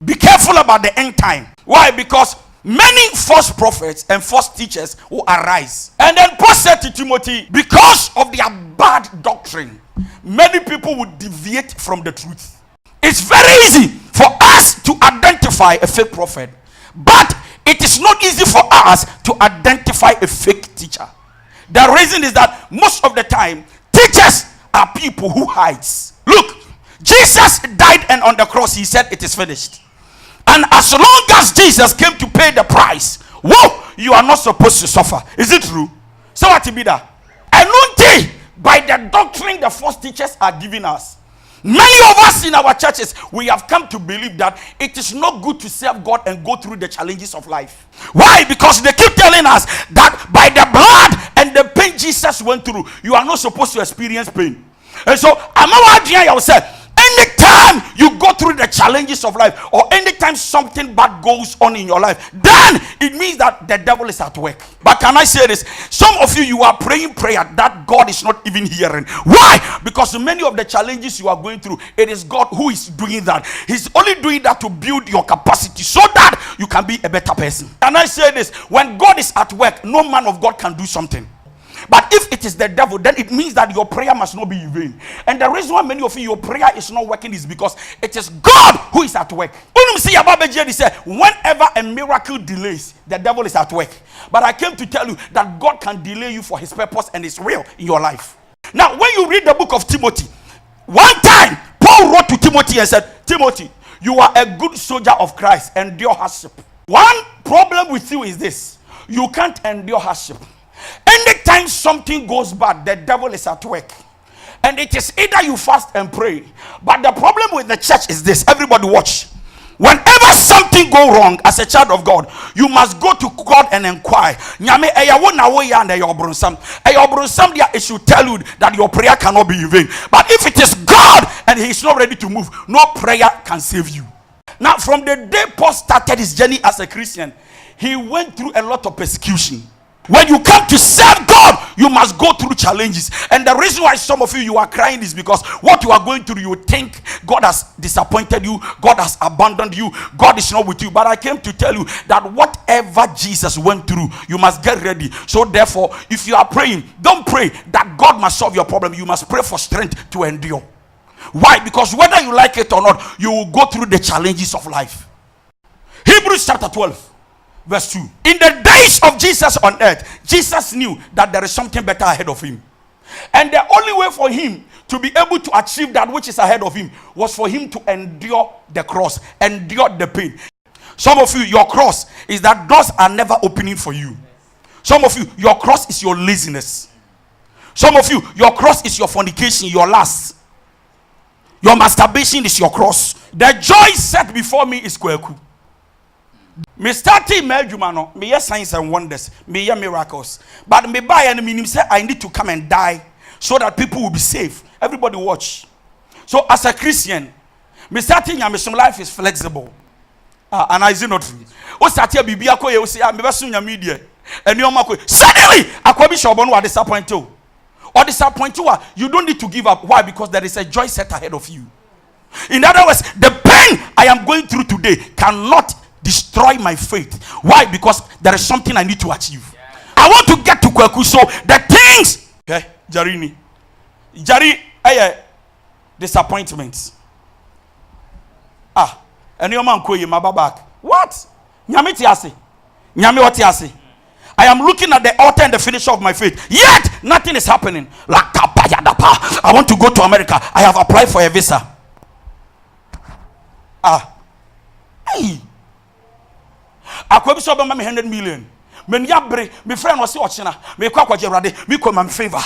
Be careful about the end time. Why? Because many false prophets and false teachers will arise. And then Paul said to Timothy, because of their bad doctrine, many people would deviate from the truth. It's very easy for us to identify a fake prophet, but it is not easy for us to identify a fake teacher. The reason is that most of the time, teachers are people who hides. Look, Jesus died, and on the cross he said it is finished. And as long as Jesus came to pay the price, whoa, you are not supposed to suffer. Is it true? So what to be that? And not by the doctrine the false teachers are giving us. Many of us in our churches, we have come to believe that it is not good to serve God and go through the challenges of life. Why? Because they keep telling us that by the blood and the pain Jesus went through, you are not supposed to experience pain. And so, I'm not yourself. Anytime you go through the challenges of life, or anytime something bad goes on in your life, then it means that the devil is at work. But can I say this? Some of you are praying prayer that God is not even hearing. Why? Because many of the challenges you are going through, it is God who is doing that. He's only doing that to build your capacity so that you can be a better person. Can I say this? When God is at work, no man of God can do something. But if it is the devil, then it means that your prayer must not be in vain. And the reason why many of you, your prayer is not working is because it is God who is at work. Whenever a miracle delays, the devil is at work. But I came to tell you that God can delay you for his purpose and his will in your life. Now, when you read the book of Timothy, one time Paul wrote to Timothy and said, Timothy, you are a good soldier of Christ, endure hardship. One problem with you is this: you can't endure hardship. Anytime something goes bad, the devil is at work. And it is either you fast and pray. But the problem with the church is this. Everybody watch. Whenever something go wrong as a child of God, you must go to God and inquire. It should tell you that your prayer cannot be in vain. But if it is God and he is not ready to move, no prayer can save you. Now, from the day Paul started his journey as a Christian, he went through a lot of persecution. When you come to serve God, you must go through challenges. And the reason why some of you are crying is because what you are going through, you think God has disappointed you, God has abandoned you, God is not with you. But I came to tell you that whatever Jesus went through, you must get ready. So therefore, if you are praying, don't pray that God must solve your problem. You must pray for strength to endure. Why? Because whether you like it or not, you will go through the challenges of life. Hebrews chapter 12. Verse 2. In the days of Jesus on earth, Jesus knew that there is something better ahead of him. And the only way for him to be able to achieve that which is ahead of him was for him to endure the cross, endure the pain. Some of you, your cross is that doors are never opening for you. Some of you, your cross is your laziness. Some of you, your cross is your fornication, your lust. Your masturbation is your cross. The joy set before me is kweku. Me starting my jumano, me yes signs and wonders, me yeah miracles. But me buy and meaning say I need to come and die so that people will be safe. Everybody watch. So as a Christian, me starting my life is flexible. And is it not true? O starting bibi akoye o say me beso nya media. And you mako suddenly akwabi shobon wa disappoint you. Or disappoint you, you don't need to give up. Why? Because there is a joy set ahead of you. In other words, the pain I am going through today cannot destroy my faith. Why? Because there is something I need to achieve. I want to get to Kweku. So the things Jari disappointments. And your man koye my back. What? Nyame tiase. Nyame otiase. I am looking at the altar and the finisher of my faith. Yet nothing is happening. I want to go to America. I have applied for a visa. Hey. Akwabi so be ma me 100 million. Me nyabre, me friend was ochina. Me kwa kwaje rade, me kwa ma favor.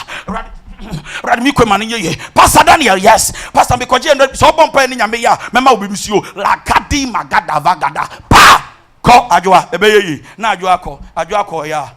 Rade me kwa ma nye. Pastor Daniel, yes. Pastor me kwaje so bompa ni nyame ya. Mema obibisio. La kadi magada vagada. Pa! Ko adwoa ebeye na adwoa ko ya.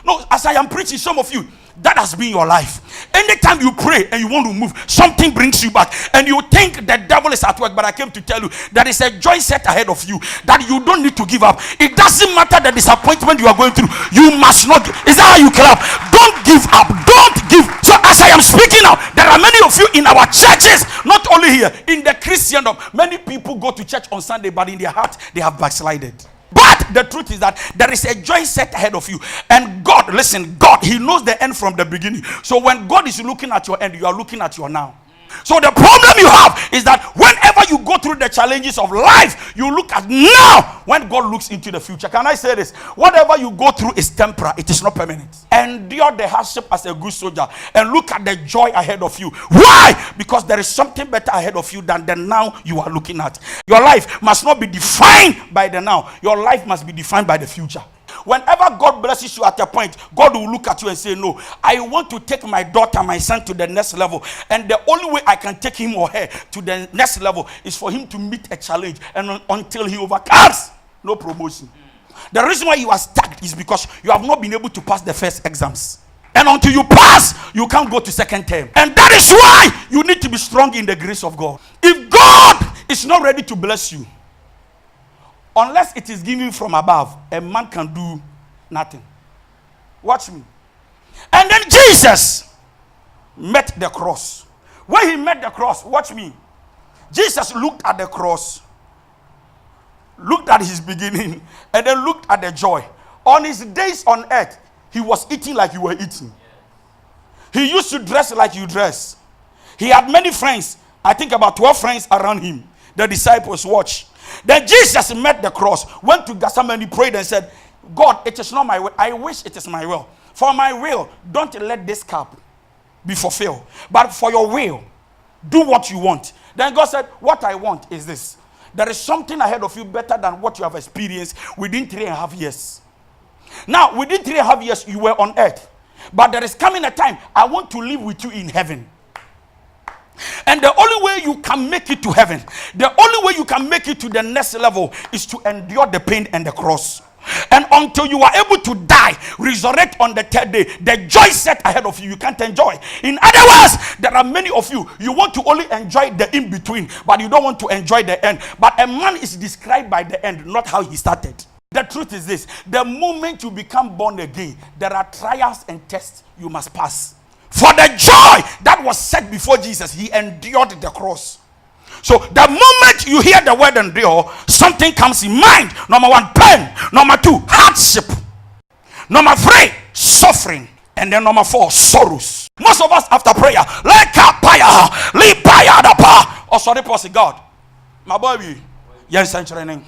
No, as I am preaching, some of you, That has been your life. Anytime you pray and you want to move, something brings you back. And you think the devil is at work. But I came to tell you, there is a joy set ahead of you that you don't need to give up. It doesn't matter the disappointment you are going through. You must not. Is that how you clap? Don't give up. Don't give. So as I am speaking now, there are many of you in our churches, not only here, in the Christendom. Many people go to church on Sunday, but in their heart, they have backslided. But the truth is that there is a joy set ahead of you. And God, listen, God, He knows the end from the beginning. So when God is looking at your end, you are looking at your now. So the problem you have is that whenever you go through the challenges of life, you look at now when God looks into the future. Can I say this? Whatever you go through is temporary. It is not permanent. Endure the hardship as a good soldier and look at the joy ahead of you. Why? Because there is something better ahead of you than the now you are looking at. Your life must not be defined by the now. Your life must be defined by the future. Whenever God blesses you at a point, God will look at you and say, no, I want to take my daughter, my son to the next level. And the only way I can take him or her to the next level is for him to meet a challenge. And until he overcomes, no promotion. The reason why you are stuck is because you have not been able to pass the first exams. And until you pass, you can't go to second term. And that is why you need to be strong in the grace of God. If God is not ready to bless you, unless it is given from above, a man can do nothing. Watch me. And then Jesus met the cross. When he met the cross, watch me. Jesus looked at the cross, looked at his beginning, and then looked at the joy. On his days on earth, he was eating like you were eating. He used to dress like you dress. He had many friends. I think about 12 friends around him. The disciples watch. Then Jesus met the cross, went to Gethsemane, prayed and said, God, it is not my will. I wish it is my will. For my will, don't let this cup be fulfilled. But for your will, do what you want. Then God said, what I want is this. There is something ahead of you better than what you have experienced within 3.5 years. Now, within 3.5 years, you were on earth. But there is coming a time, I want to live with you in heaven. And the only way you can make it to heaven, the only way you can make it to the next level is to endure the pain and the cross. And until you are able to die, resurrect on the third day, the joy set ahead of you, you can't enjoy. In other words, there are many of you, you want to only enjoy the in-between, but you don't want to enjoy the end. But a man is described by the end, not how he started. The truth is this, the moment you become born again, there are trials and tests you must pass. For the joy that was set before Jesus, he endured the cross. So the moment you hear the word endure, something comes in mind. Number 1, pain. Number 2, hardship. Number 3, suffering. And then number 4, sorrows. Most of us after prayer, oh sorry, posse God. My boy, yes, I'm training.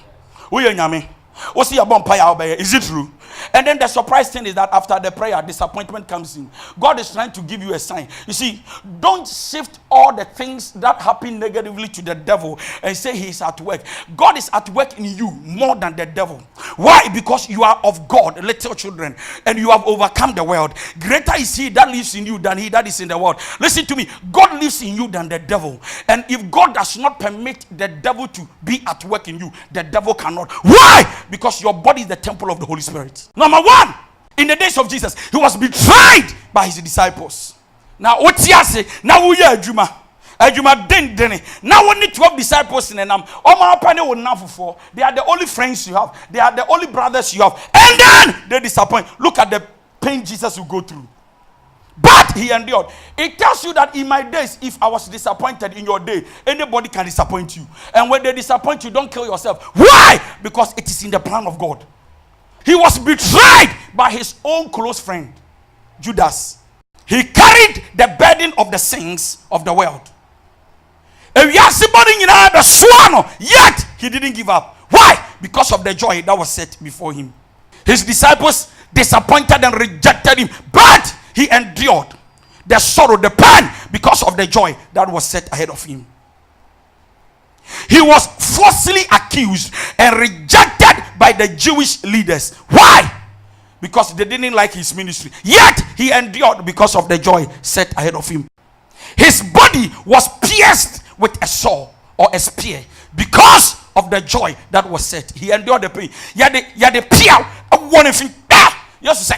Who you nyame? What's your bonfire? Is it true? And then the surprise thing is that after the prayer, disappointment comes in. God is trying to give you a sign. You see, don't shift all the things that happen negatively to the devil and say he is at work. God is at work in you more than the devil. Why? Because you are of God, little children, and you have overcome the world. Greater is he that lives in you than he that is in the world. Listen to me. God lives in you than the devil. And if God does not permit the devil to be at work in you, the devil cannot. Why? Because your body is the temple of the Holy Spirit. Number 1, in the days of Jesus, he was betrayed by his disciples. Now, what's he say? Now we are Juma. Now we need 12 disciples in the name. They are the only friends you have. They are the only brothers you have. And then they disappoint. Look at the pain Jesus will go through. But he endured. It tells you that in my days, if I was disappointed in your day, anybody can disappoint you. And when they disappoint you, don't kill yourself. Why? Because it is in the plan of God. He was betrayed by his own close friend, Judas. He carried the burden of the sins of the world. Yet he didn't give up. Why? Because of the joy that was set before him. His disciples disappointed and rejected him, but he endured the sorrow, the pain, because of the joy that was set ahead of him. He was falsely accused and rejected by the Jewish leaders. Why? Because they didn't like his ministry. Yet he endured because of the joy set ahead of him. His body was pierced with a sword or a spear because of the joy that was set. He endured the pain. Yet the peer one of him. Yes, say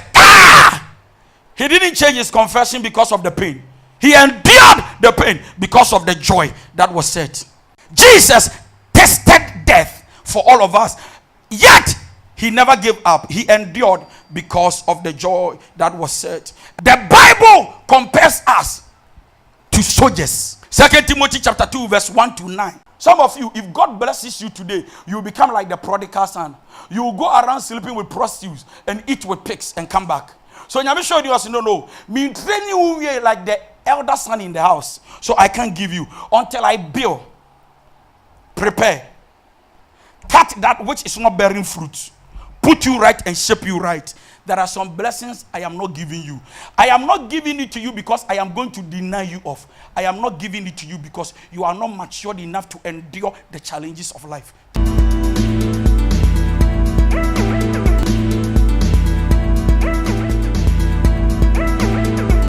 He didn't change his confession because of the pain. He endured the pain because of the joy that was set. Jesus tasted death for all of us, yet he never gave up. He endured because of the joy that was set. The Bible compares us to soldiers. 2 Timothy chapter 2 verse 1 to 9. Some of you, if God blesses you today, you will become like the prodigal son. You will go around sleeping with prostitutes and eat with pigs and come back. So Nyame showed you, no. Me train you like the elder son in the house. So I can't give you until I build, prepare, cut that which is not bearing fruit, put you right and shape you right. There are some blessings I am not giving you. I am not giving it to you because I am going to deny you of. I am not giving it to you because you are not matured enough to endure the challenges of life.